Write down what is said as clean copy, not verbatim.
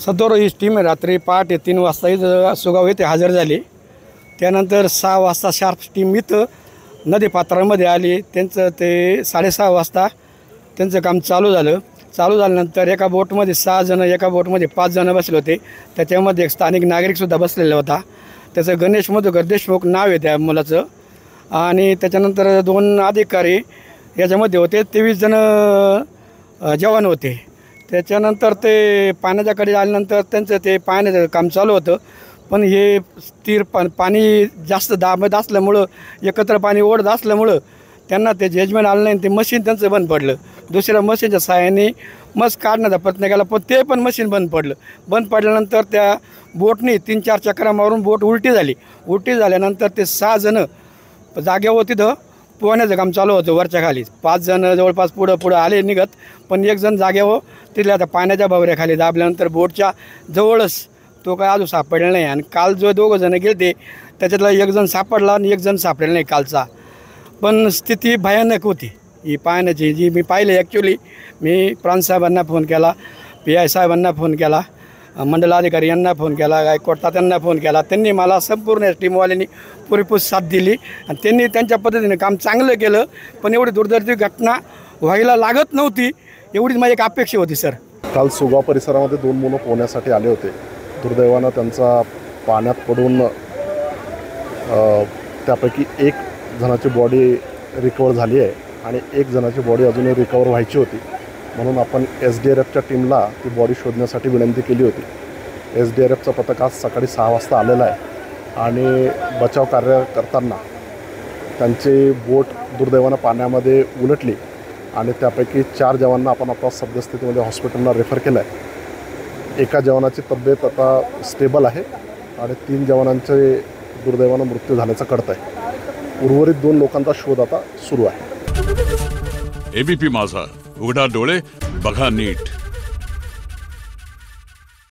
सदर ही टीम रात्री पहाटे 3 वाजता इथं सुगाव येथे हजर झाली। त्यानंतर 6 वाजता शार्प टीम इथं नदीपात्रामध्ये आली। त्यांचं ते 6:30 वाजता त्यांचं काम चालू झालं। चालू झाल्यानंतर एका बोटमध्ये 6 जण, एका बोटमध्ये 5 जण बसले होते। त्याच्यामध्ये एक स्थानिक नागरिकसुद्धा बसलेला होता। त्याचं गणेश मधुकर देशमुख नाव आहे त्या मुलाचं। आणि त्याच्यानंतर 2 अधिकारी याच्यामध्ये होते। 23 जण जवान होते। त्याच्यानंतर ते पाण्याच्याकडे आल्यानंतर त्यांचं ते पाण्याचं काम चालू होतं। पण हे स्थिर पाणी जास्त दाबत असल्यामुळं, एकत्र पाणी ओढत असल्यामुळं त्यांना ते जजमेंट आलं नाही। ते मशीन त्यांचं बंद पडलं। दुसऱ्या मशीनच्या सहाय्याने मस काढण्याचा प्रयत्न केला, पण ते पण मशीन बंद पडलं। बंद पडल्यानंतर त्या बोटने 3-4 चक्रा मारून बोट उलटी झाली। उलटी झाल्यानंतर ते 6 जण जागेवर तिथं पोहण्याचं काम चालू होतं वरच्या खाली। 5 जण जवळपास पुढं आले निघत, पण एक जण जागेवर तिथल्या आता पाण्याच्या भवऱ्याखाली दाबल्यानंतर बोटच्या जवळच तो काय अजून सापडला नाही। आणि काल जो 2 जण गेले त्याच्यातला एक जण सापडला आणि एक जण सापडला नाही कालचा। पण स्थिती भयानक होती ही पाण्याची, जी मी पाहिली। ॲक्च्युली मी प्रांतसाहेबांना फोन केला, PI साहेबांना फोन केला, मंडलाधिकारी यांना फोन केला, गायकवाड तात्यांना फोन केला। त्यांनी मला संपूर्ण टीमवाल्यांनी पुरेपूर साथ दिली आणि त्यांनी त्यांच्या पद्धतीने काम चांगलं केलं। पण एवढी दुर्दैवी घटना व्हायला लागत नव्हती, एवढीच माझी एक अपेक्षा होती सर। काल सुगाव परिसरामध्ये 2 मुलं पोहण्यासाठी आले होते। दुर्दैवानं त्यांचा पाण्यात पडून त्यापैकी 1 जणाची बॉडी रिकवर झाली आहे आणि 1 जणाची बॉडी अजूनही रिकवर व्हायची होती। म्हणून आपण SDRFच्या टीमला ती बॉडी शोधण्यासाठी विनंती केली होती। SDRFचं पथक आज सकाळी 6 वाजता आलेलं आहे आणि बचाव कार्य करताना त्यांची बोट दुर्दैवानं पाण्यामध्ये उलटली आणि त्यापैकी 4 जवानांना आपण आता सद्यस्थितीमध्ये हॉस्पिटलला रेफर केलं आहे। एका जवानाची तब्येत आता स्टेबल आहे आणि 3 जवानांचे दुर्दैवानं मृत्यू झाल्याचं कळतं आहे। उर्वरित 2 लोकांचा शोध आता सुरू आहे। ABP माझा, उघडा डोळे बघा नीट।